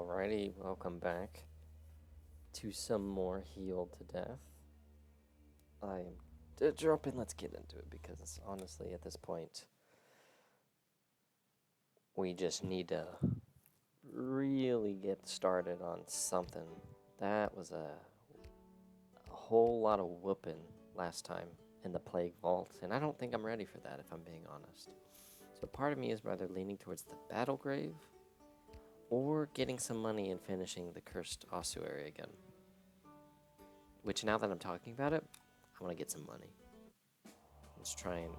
Alrighty, welcome back to some more Healed to Death. I am dropping. Let's get into it because honestly, at this point, we just need to really get started on something. That was a whole lot of whooping last time in the Plague Vault, and I don't think I'm ready for that if I'm being honest. So part of me is rather leaning towards the Battle Grave or getting some money and finishing the Cursed Ossuary again. Which, now that I'm talking about it, I want to get some money. Let's try and...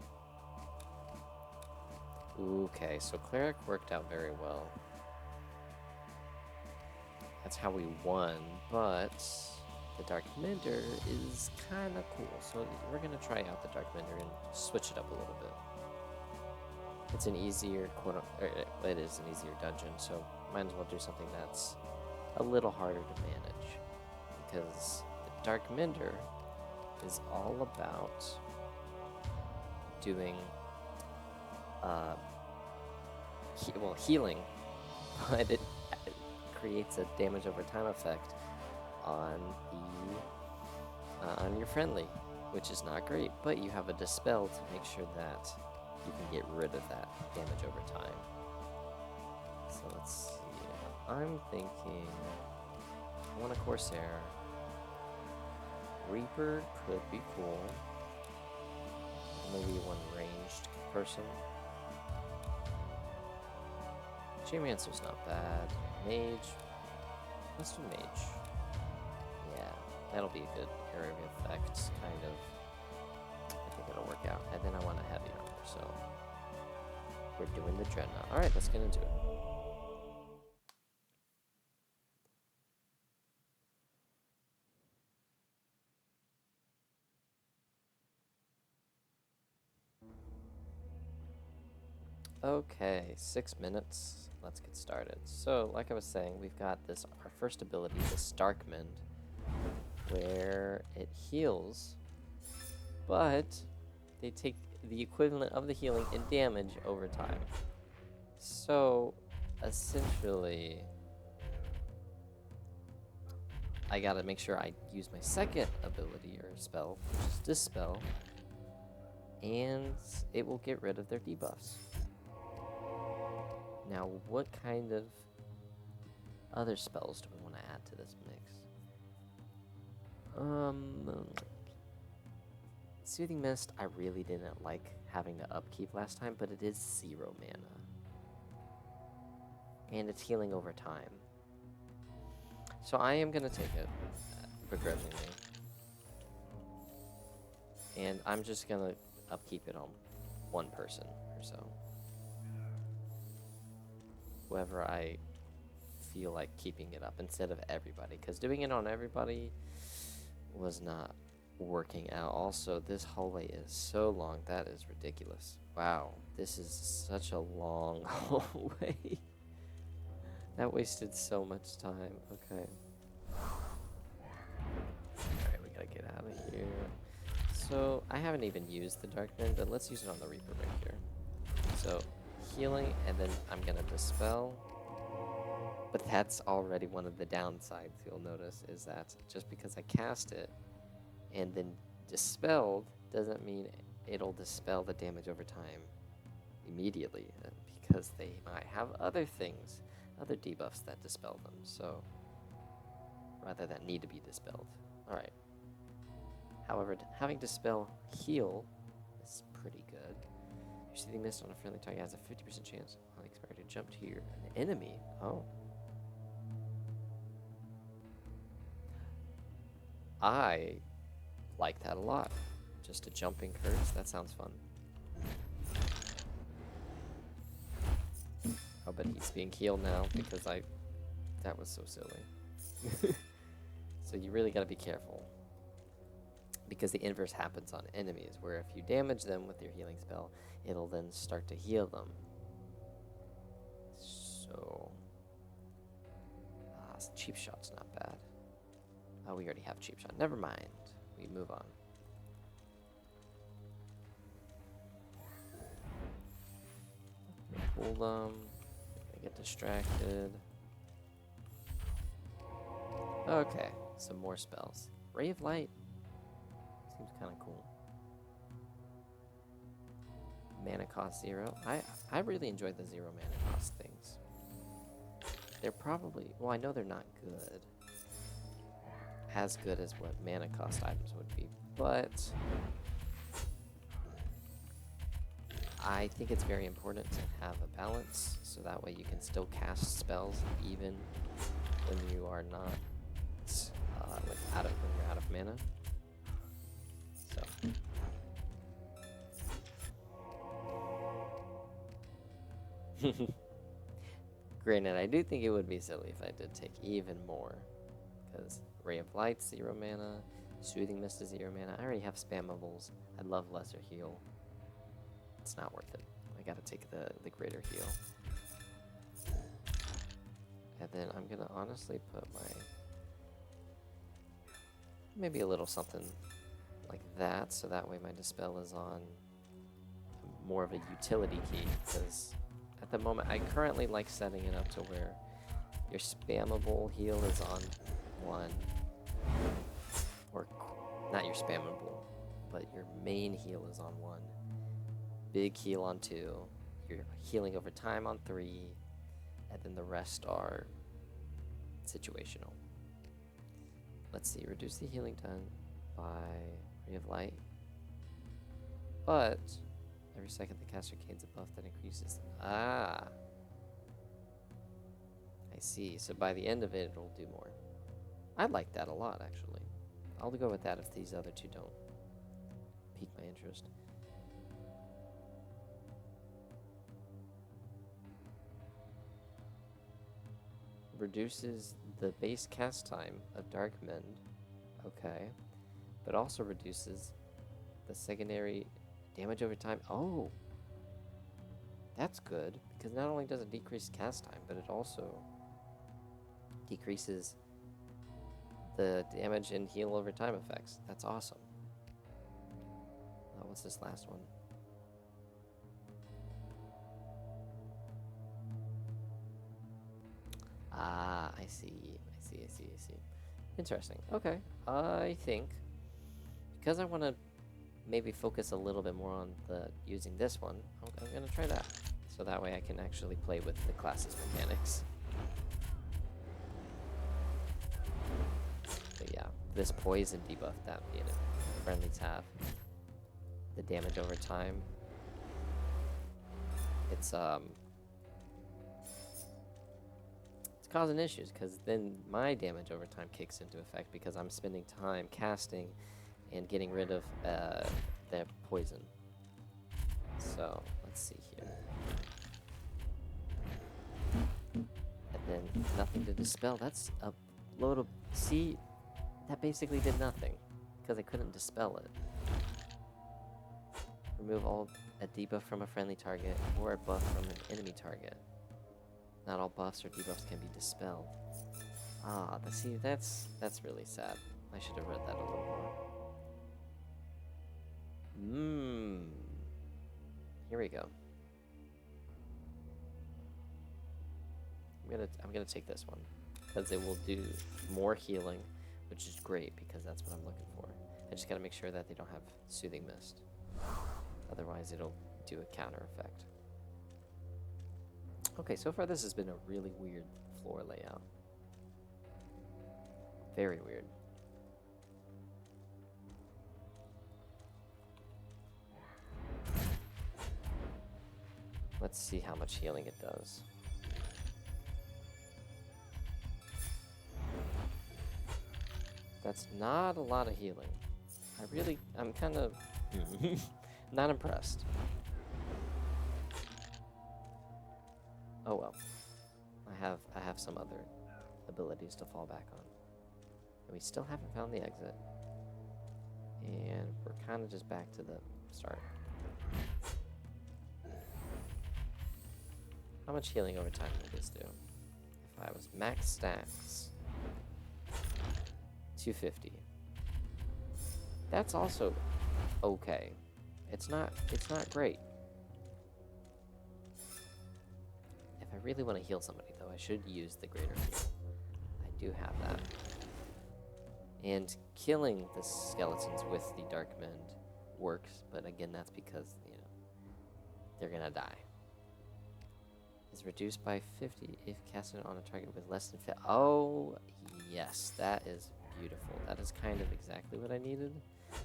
Okay, so Cleric worked out very well. That's how we won, but the Dark Mender is kind of cool. So we're going to try out the Dark Mender and switch it up a little bit. It's an easier, it is an easier dungeon, so might as well do something that's a little harder to manage. Because the Dark Mender is all about doing healing, but it creates a damage over time effect on the on your friendly, which is not great. But you have a dispel to make sure that you can get rid of that damage over time. So let's see. I'm thinking I want a Corsair. Reaper could be cool. Maybe one ranged person. Geomancer's not bad. Mage. Let's do Mage. Yeah, that'll be a good area of effects, kind of. I think it'll work out. And then I want a heavy armor, so we're doing the Dreadnought. Alright, let's get into it. Okay, 6 minutes. Let's get started. So, like I was saying, we've got our first ability, the Starkmend, where it heals, but they take the equivalent of the healing in damage over time. So, essentially, I gotta make sure I use my second ability or spell, which is Dispel, and it will get rid of their debuffs. Now, what kind of other spells do we want to add to this mix? Soothing Mist, I really didn't like having to upkeep last time, but it is 0 mana. And it's healing over time. So I am going to take it, begrudgingly. And I'm just going to upkeep it on one person or so. Whoever I feel like keeping it up instead of everybody, because doing it on everybody was not working out. Also, this hallway is so long. That is ridiculous. Wow, this is such a long hallway. That wasted so much time. Okay. Alright, we gotta get out of here. So, I haven't even used the Darkmend, but let's use it on the Reaper right here. So, healing, and then I'm gonna Dispel. But that's already one of the downsides, you'll notice, is that just because I cast it and then Dispelled doesn't mean it'll dispel the damage over time immediately, because they might have other things, other debuffs that dispel them, so rather than need to be dispelled. Alright. However, having Dispel heal is pretty good. Your Soothing Mist on a friendly target has a 50% chance on the expiry to jump to an enemy. Oh. I like that a lot. Just a jumping curse. That sounds fun. Oh, but he's being healed now because that was so silly. So you really gotta be careful. Because the inverse happens on enemies, where if you damage them with your healing spell, it'll then start to heal them. So... Cheap Shot's not bad. Oh, we already have Cheap Shot. Never mind. We move on. Hold them. I get distracted. Okay, some more spells. Ray of Light. Seems kind of cool. Mana cost 0. I really enjoy the 0 mana cost things. They're probably... Well, I know they're not good. As good as what mana cost items would be. But... I think it's very important to have a balance. So that way you can still cast spells even when you are not... like when you're out of mana. So... Granted, I do think it would be silly if I did take even more. Because Ray of Light, 0 mana. Soothing Mist is 0 mana. I already have spammables. I love Lesser Heal. It's not worth it. I gotta take the greater heal. And then I'm gonna honestly put my... maybe a little something like that, so that way my Dispel is on more of a utility key, because at the moment I currently like setting it up to where your spammable heal is on 1, or not your spammable, but your main heal is on 1, big heal on 2, you're healing over time on 3, and then the rest are situational. Let's see, reduce the healing done by Ray of Light, but every second the caster gains a buff that increases. Ah, I see. So by the end of it, it'll do more. I like that a lot, actually. I'll go with that if these other two don't pique my interest. Reduces the base cast time of Dark Mend. Okay. But also reduces the secondary damage over time. Oh! That's good, because not only does it decrease cast time, but it also decreases the damage and heal over time effects. That's awesome. What's this last one? Ah, I see. Interesting. Okay. I think because I want to maybe focus a little bit more on using this one, I'm going to try that. So that way I can actually play with the class's mechanics. But yeah, this poison debuff that friendlies have, the damage over time, it's causing issues, because then my damage over time kicks into effect because I'm spending time casting and getting rid of the poison. So let's see here. And then nothing to dispel. That's a load of... See, that basically did nothing because I couldn't dispel it. Remove a debuff from a friendly target or a buff from an enemy target. Not all buffs or debuffs can be dispelled. Ah, see, that's really sad. I should have read that a little more. Here we go. I'm gonna take this one because it will do more healing, which is great because that's what I'm looking for. I just gotta make sure that they don't have Soothing Mist. Otherwise, it'll do a counter effect. Okay, so far this has been a really weird floor layout. Very weird. Let's see how much healing it does. That's not a lot of healing. I'm kind of not impressed. Oh well. I have some other abilities to fall back on. And we still haven't found the exit. And we're kind of just back to the start. How much healing over time would this do? If I was max stacks, 250. That's also okay. It's not great. If I really want to heal somebody though, I should use the greater heal. I do have that. And killing the skeletons with the Dark Mend works, but again, that's because, you know, they're gonna die. Is reduced by 50 if casted on a target with less than 50. Oh, yes, that is beautiful. That is kind of exactly what I needed.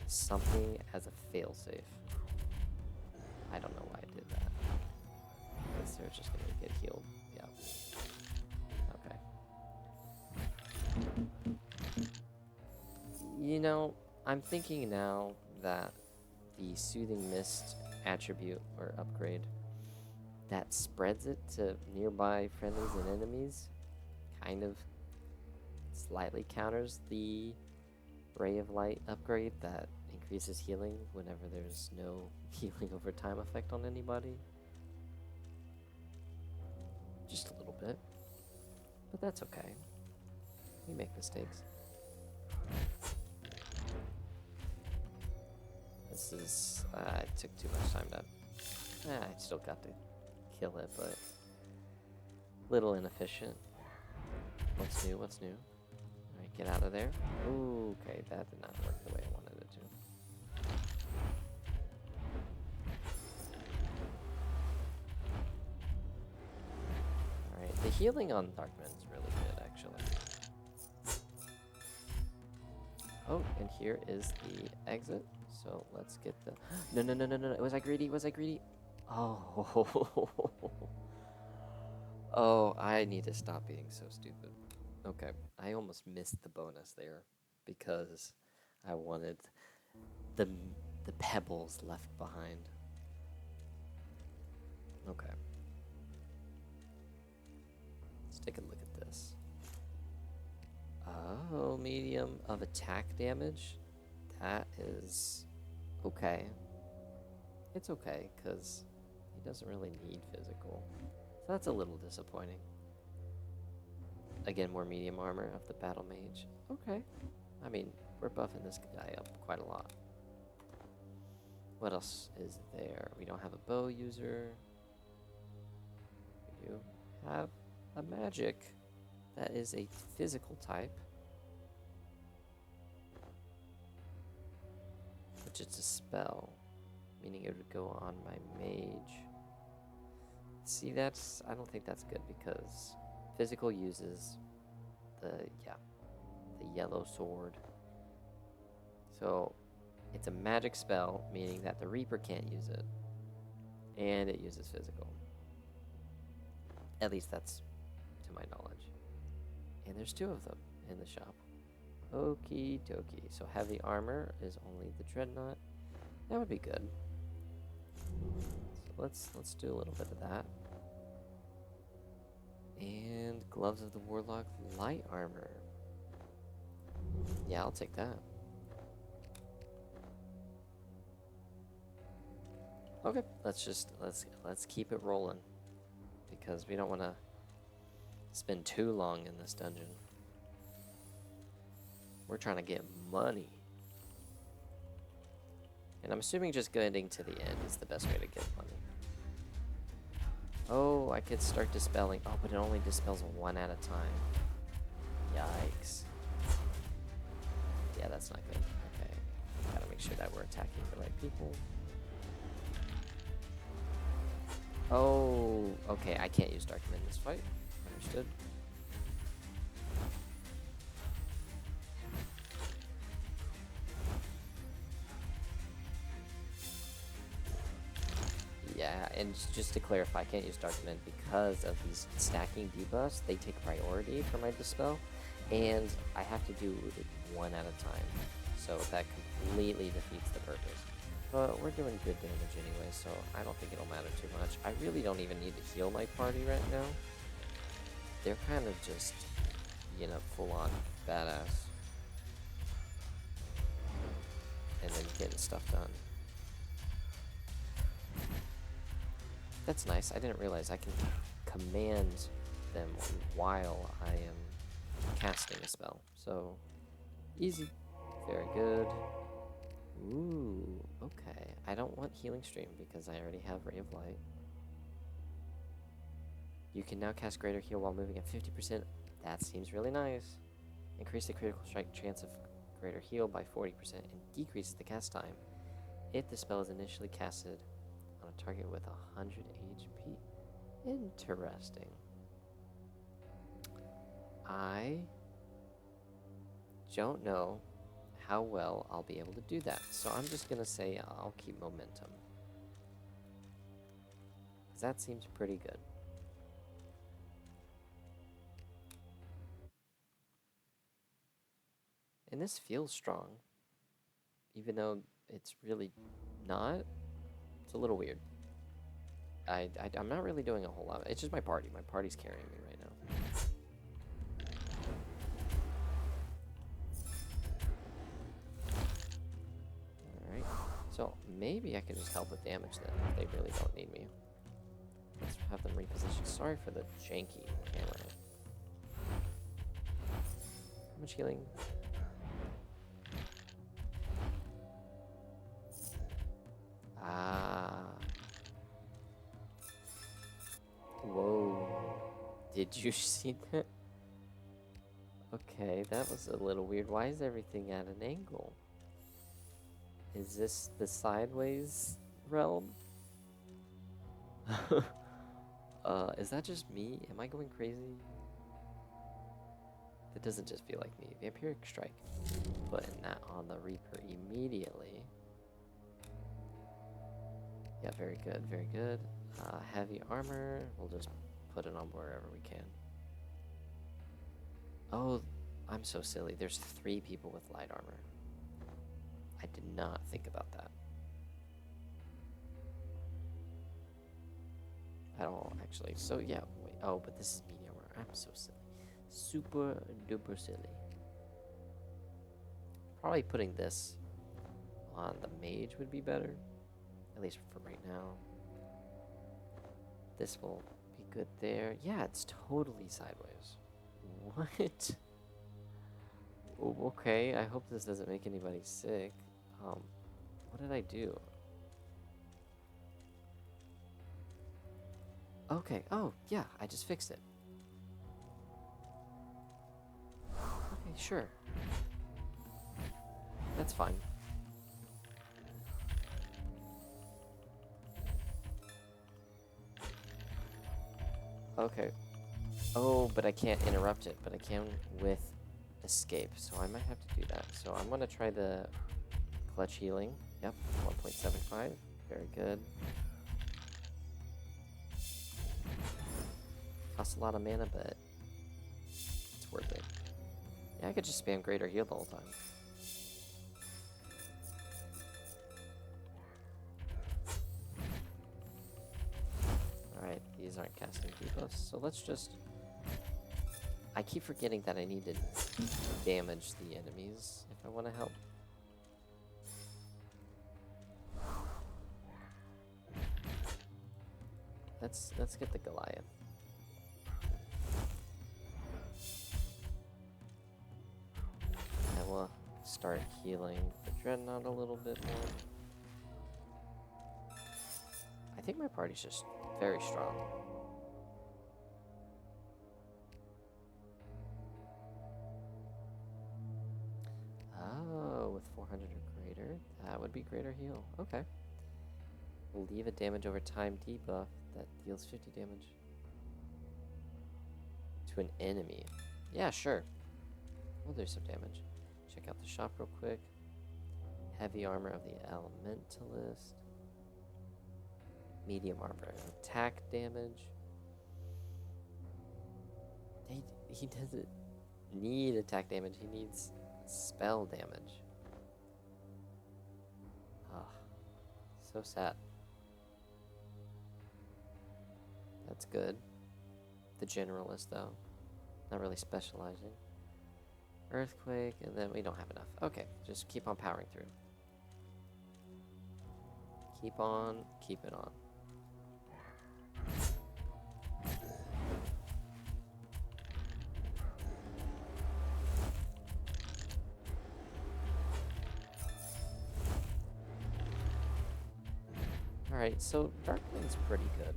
Something as a failsafe. I don't know why I did that. Because they're just gonna get healed. Yeah. Okay. You know, I'm thinking now that the Soothing Mist attribute or upgrade that spreads it to nearby friendlies and enemies kind of slightly counters the Ray of Light upgrade that increases healing whenever there's no healing over time effect on anybody. Just a little bit. But that's okay. We make mistakes. This is... it took too much time to... I still got to kill it, but... little inefficient. What's new? What's new? Alright, get out of there. Ooh, okay, that did not work the way I wanted it to. Alright, the healing on Darkman is really good, actually. Oh, and here is the exit. So let's get the... No, no, no, no, no. Was I greedy? Was I greedy? Oh. Oh, I need to stop being so stupid. Okay, I almost missed the bonus there because I wanted the pebbles left behind. Okay. Let's take a look at this. Oh, medium of attack damage. That is okay. It's okay, because he doesn't really need physical. So that's a little disappointing. Again, more medium armor of the Battle Mage. Okay. I mean, we're buffing this guy up quite a lot. What else is there? We don't have a bow user. We do have a magic that is a physical type. Which is a spell, meaning it would go on my mage. See, that's... I don't think that's good because physical uses the yellow sword. So it's a magic spell, meaning that the Reaper can't use it. And it uses physical. At least that's to my knowledge. And there's 2 of them in the shop. Okie dokie. So heavy armor is only the Dreadnought. That would be good. So let's do a little bit of that. And Gloves of the Warlock, light armor. Yeah, I'll take that. Okay, let's keep it rolling because we don't want to spend too long in this dungeon. We're trying to get money. And I'm assuming just getting to the end is the best way to get money. Oh, I could start dispelling. Oh, but it only dispels 1 at a time. Yikes. Yeah, that's not good. Okay. Gotta make sure that we're attacking the right people. Oh, okay. I can't use Darkman in this fight. Understood. Yeah, and just to clarify, I can't use Darkman because of these stacking debuffs. They take priority for my dispel, and I have to do it 1 at a time. So that completely defeats the purpose. But we're doing good damage anyway, so I don't think it'll matter too much. I really don't even need to heal my party right now. They're kind of just, you know, full-on badass. And then getting stuff done. That's nice. I didn't realize I can command them while I am casting a spell. So, easy. Very good. Ooh, okay. I don't want Healing Stream because I already have Ray of Light. You can now cast Greater Heal while moving at 50%. That seems really nice. Increase the critical strike chance of greater heal by 40% and decreases the cast time if the spell is initially casted on a target with 100 HP. Interesting. I don't know how well I'll be able to do that, so I'm just gonna say I'll keep momentum. Because that seems pretty good. And this feels strong, even though it's really not. It's a little weird. I'm not really doing a whole lot. It's just my party. My party's carrying me right now. Alright. So maybe I can just help with damage then, if they really don't need me. Let's have them reposition. Sorry for the janky camera. How much healing? Whoa. Did you see that? Okay, that was a little weird. Why is everything at an angle? Is this the sideways realm? Is that just me? Am I going crazy? That doesn't just feel like me. Vampiric Strike. Putting that on the Reaper immediately. Yeah, very good, very good. Heavy armor, we'll just put it on wherever we can. Oh, I'm so silly. There's 3 people with light armor. I did not think about that at all, actually. So yeah, wait. Oh, but this is medium armor. I'm so silly. Super duper silly. Probably putting this on the mage would be better. At least for right now. This will be good there. Yeah, it's totally sideways. What? Oh, okay, I hope this doesn't make anybody sick. What did I do? Okay, oh, yeah, I just fixed it. Okay, sure. That's fine. Okay. Oh, but I can't interrupt it, but I can with escape, so I might have to do that. So I'm gonna try the clutch healing. Yep, 1.75. Very good. Costs a lot of mana, but it's worth it. Yeah, I could just spam greater heal the whole time. Alright, these aren't casting debuffs, so let's just... I keep forgetting that I need to damage the enemies if I want to help. Let's get the Goliath. And we'll start healing the Dreadnought a little bit more. I think my party's just very strong. Oh, with 400 or greater, that would be greater heal. Okay. We'll leave a damage over time debuff that deals 50 damage to an enemy. Yeah, sure. We'll do some damage. Check out the shop real quick. Heavy armor of the Elementalist. Medium armor. Attack damage. He doesn't need attack damage. He needs spell damage. Ah, so sad. That's good. The generalist, though. Not really specializing. Earthquake, and then we don't have enough. Okay, just keep on powering through. Keep on, keep it on. Alright, so Darkwing's pretty good.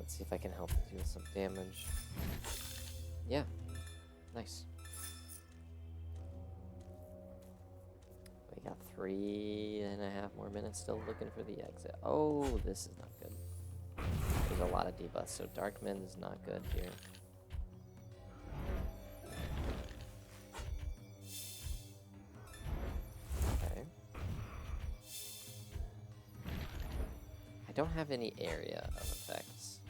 Let's see if I can help deal some damage. Yeah, nice. We got 3.5 more minutes still looking for the exit. Oh, this is not good. There's a lot of debuffs, so Darkman is not good here. Okay. I don't have any area of effects,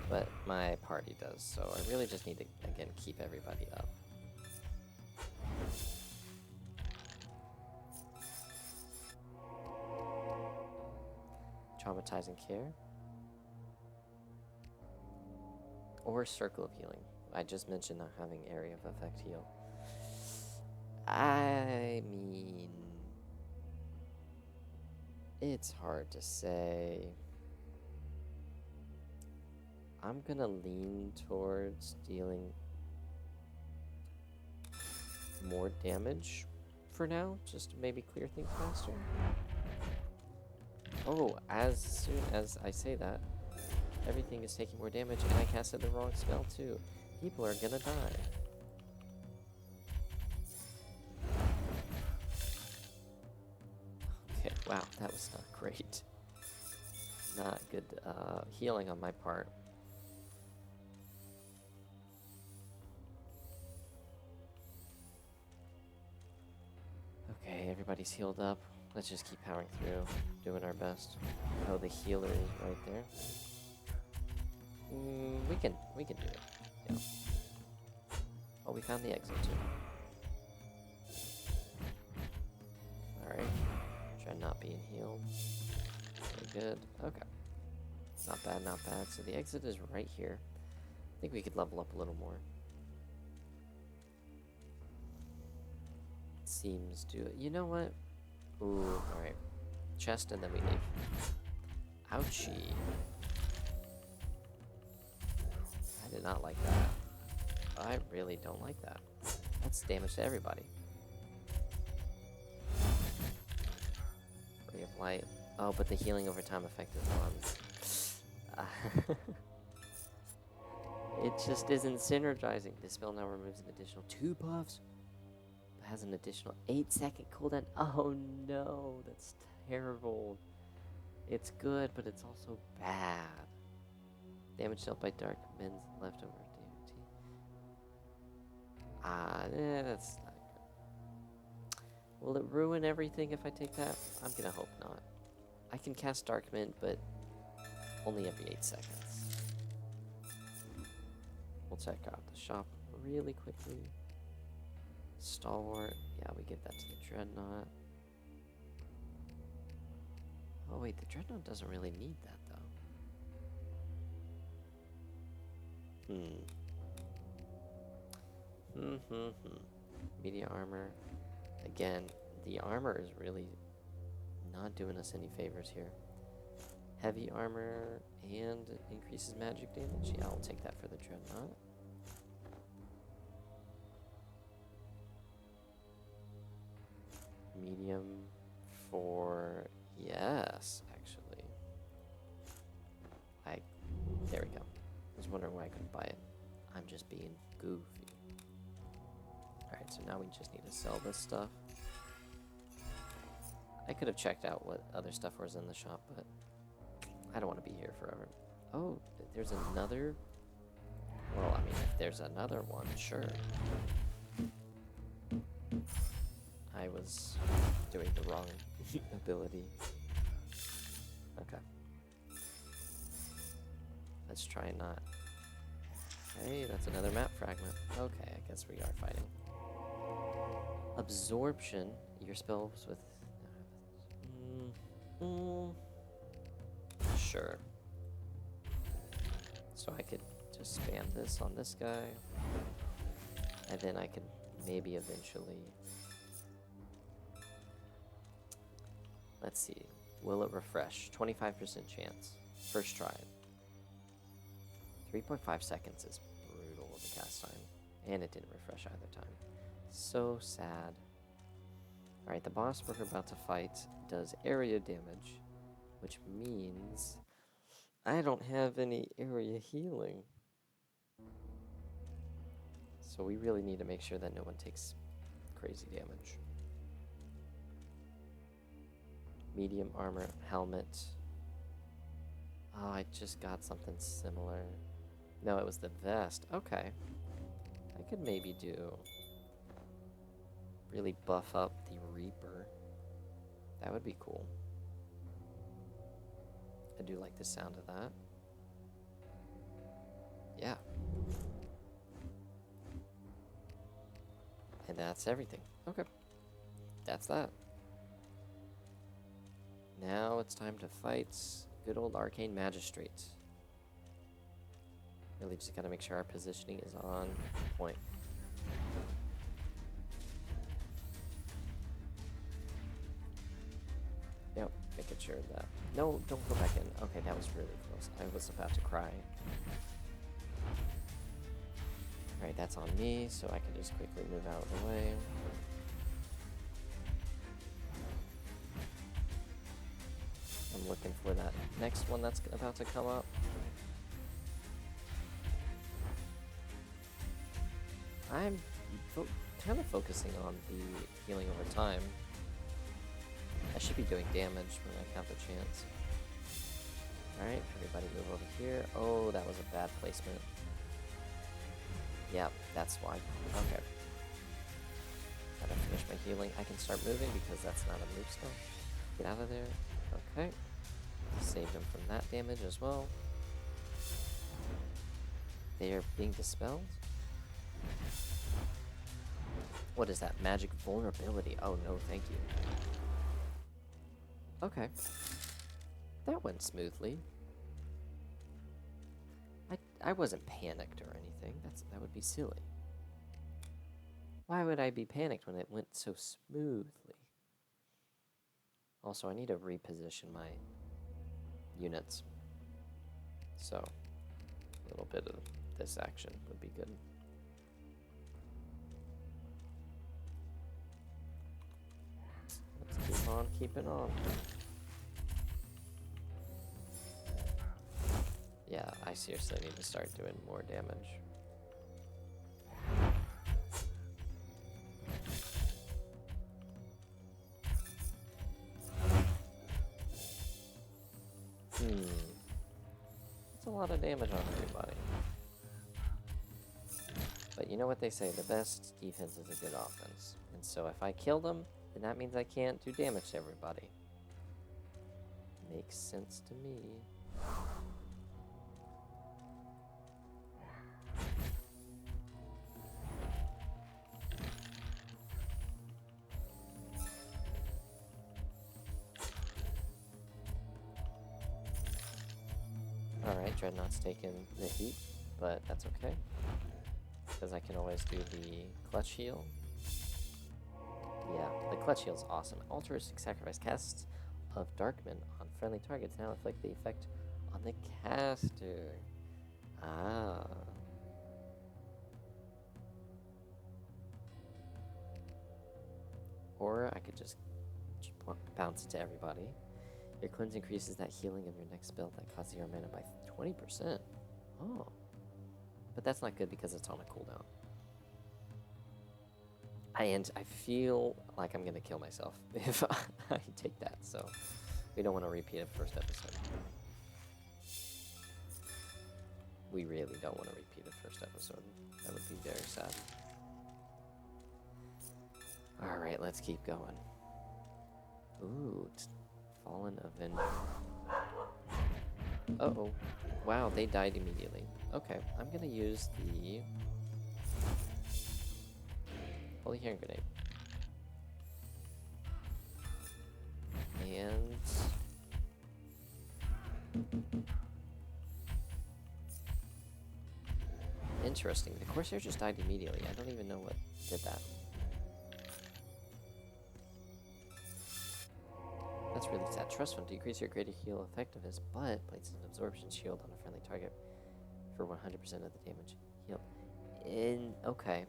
but my party does, so I really just need to, again, keep everybody up. Traumatizing care. Or Circle of Healing. I just mentioned not having area of effect heal. I mean, it's hard to say. I'm gonna lean towards dealing more damage for now, just to maybe clear things faster. Oh, as soon as I say that, everything is taking more damage, and I casted the wrong spell too. People are gonna die. Okay, wow, that was not great. Not good healing on my part. Okay, everybody's healed up. Let's just keep powering through, doing our best. Oh, the healer is right there. We can do it. Yeah. Oh, we found the exit too. Alright. Dread not being healed. Okay, good. Okay. Not bad, not bad. So the exit is right here. I think we could level up a little more. Seems to... You know what? Ooh, alright. Chest and then we leave. Ouchie. I did not like that. I really don't like that. That's damage to everybody. Ray of Light. Oh, but the healing over time effect is on. It just isn't synergizing. This spell now removes an additional 2 buffs. It has an additional 8-second cooldown. Oh no, that's terrible. It's good, but it's also bad. Damage dealt by Dark Men's leftover DMT. That's not good. Will it ruin everything if I take that? I'm gonna hope not. I can cast Dark Mint, but only every 8 seconds. We'll check out the shop really quickly. Stalwart. Yeah, we give that to the Dreadnought. Oh wait, the Dreadnought doesn't really need that though. Media armor. Again, the armor is really not doing us any favors here. Heavy armor and increases magic damage. Yeah, I'll take that for the Dreadnought. Medium for... Yes, actually. There we go. I was wondering why I couldn't buy it. I'm just being goofy. Alright, so now we just need to sell this stuff. I could have checked out what other stuff was in the shop, but I don't want to be here forever. Oh, there's another... Well, I mean, if there's another one, sure. I was doing the wrong ability. Okay. Let's try not... Hey, that's another map fragment. Okay, I guess we are fighting. Absorption. Your spells with... Sure. So I could just spam this on this guy. And then I could maybe eventually... Let's see. Will it refresh? 25% chance. First try. 3.5 seconds is brutal with the cast time. And it didn't refresh either time. So sad. Alright, the boss we're about to fight does area damage, which means I don't have any area healing. So we really need to make sure that no one takes crazy damage. Medium armor, helmet. Oh, I just got something similar. No, it was the vest. Okay. I could maybe do... really buff up the Reaper. That would be cool. I do like the sound of that. Yeah. And that's everything. Okay. That's that. Now it's time to fight good old Arcane Magistrate. Really just gotta make sure our positioning is on point. Yep, making sure that... No, don't go back in. Okay, that was really close. I was about to cry. Alright, that's on me, so I can just quickly move out of the way. I'm looking for that next one that's about to come up. I'm kind of focusing on the healing over time. I should be doing damage when I have the chance. Alright, everybody move over here. Oh, that was a bad placement. Yep, that's why. Okay. Gotta finish my healing. I can start moving because that's not a move spell. Get out of there. Okay. Saved them from that damage as well. They are being dispelled. What is that? Magic vulnerability. Oh no, thank you. Okay. That went smoothly. I wasn't panicked or anything. That would be silly. Why would I be panicked when it went so smoothly? Also, I need to reposition my units. So, a little bit of this action would be good. Let's keep on keeping on. Yeah, I seriously need to start doing more damage. That's a lot of damage on everybody. But you know what they say, the best defense is a good offense. And so if I kill them, then that means I can't do damage to everybody. Makes sense to me. Alright, Dreadnought's taking the heat, but that's okay. Because I can always do the clutch heal. Yeah, the clutch heal's awesome. Altruistic sacrifice casts of Darkman on friendly targets now inflict the effect on the caster. Ah. Or I could just bounce it to everybody. Your cleanse increases that healing of your next spell that costs 0 mana by 20%. Oh. But that's not good because it's on a cooldown. And I feel like I'm gonna kill myself if I take that, so we don't want to repeat it first episode. We really don't want to repeat the first episode. That would be very sad. Alright, let's keep going. Ooh, Fallen Avenger. Uh-oh. Wow, they died immediately. Okay, I'm gonna use the Holy Hearing Grenade. And... interesting. The Corsair just died immediately. I don't even know what did that. That's really sad. Trust Fund. Decrease your greater heal effectiveness, but places an absorption shield on a friendly target for 100% of the damage healed. Okay.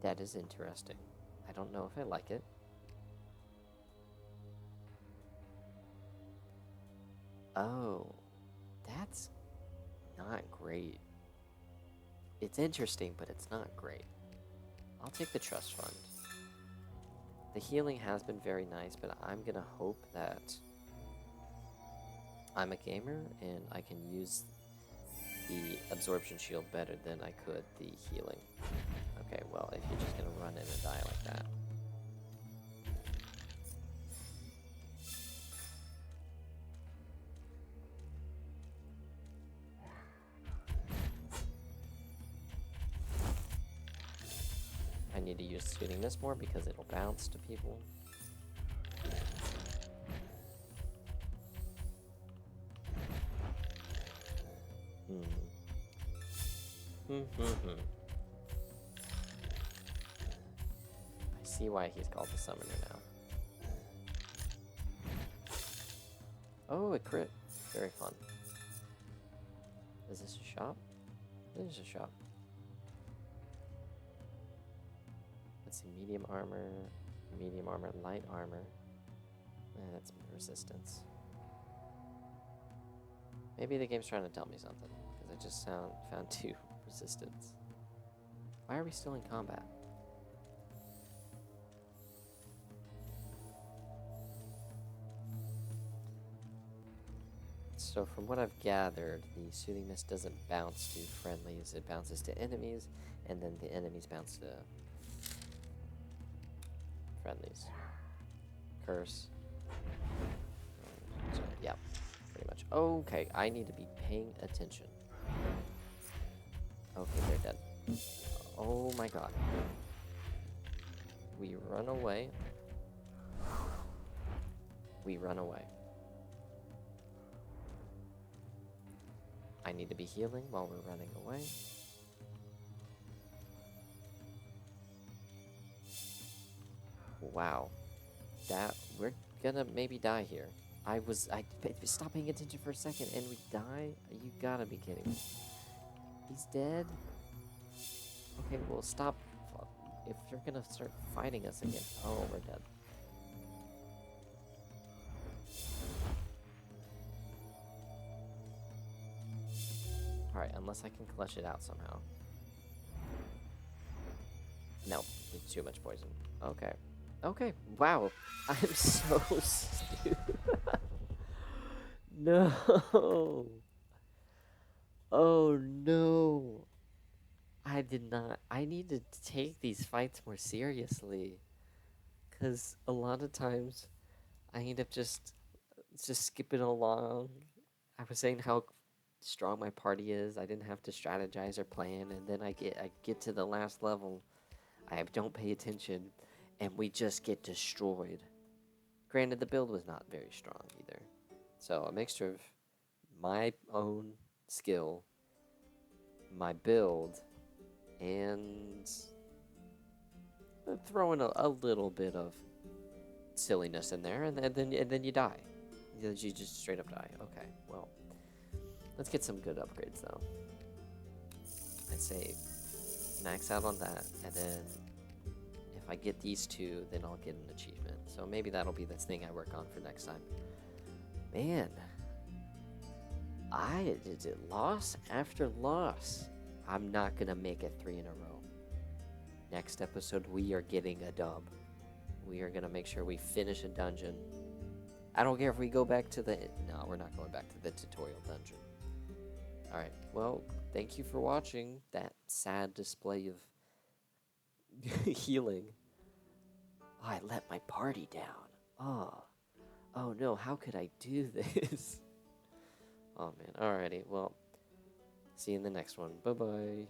That is interesting. I don't know if I like it. Oh. That's not great. It's interesting, but it's not great. I'll take the trust fund. The healing has been very nice, but I'm gonna hope that I'm a gamer and I can use the absorption shield better than I could the healing. Okay, well, if you're just gonna run in and die like that. I need to use Soothing Mist more because it'll bounce to people. I see why he's called the Summoner now. Oh, a crit. Very fun. Is this a shop? This is a shop. Let's see, medium armor, light armor. That's resistance. Maybe the game's trying to tell me something, because I just found 2 resistance. Why are we still in combat? So from what I've gathered, the Soothing Mist doesn't bounce to friendlies, it bounces to enemies, and then the enemies bounce to friendlies. Curse. So, yeah, pretty much. Okay, I need to be paying attention. Okay, they're dead. Oh my god. We run away. We run away. I need to be healing while we're running away. Wow. We're gonna maybe die here. I stopped paying attention for a second and we die? You gotta be kidding me. He's dead? Okay, well stop. If you're gonna start fighting us again. Oh, we're dead. Alright, unless I can clutch it out somehow. No, it's too much poison. Okay. Okay, wow. I'm so stupid. No. Oh no. I did not. I need to take these fights more seriously. Because a lot of times I end up just skipping along. I was saying how strong my party is. I didn't have to strategize or plan, and then I get to the last level. I don't pay attention, and we just get destroyed. Granted, the build was not very strong either. So a mixture of my own skill, my build, and throwing a little bit of silliness in there, and then you die. You just straight up die. Okay, well, let's get some good upgrades though. I'd say max out on that, and then if I get these 2, then I'll get an achievement. So maybe that'll be the thing I work on for next time. Man, I did it loss after loss. I'm not gonna make it 3 in a row. Next episode, we are getting a dub. We are gonna make sure we finish a dungeon. I don't care if we go back to the... No, we're not going back to the tutorial dungeon. Alright, well, thank you for watching that sad display of healing. Oh, I let my party down. Oh no, how could I do this? Oh man, alrighty, well, see you in the next one. Bye-bye.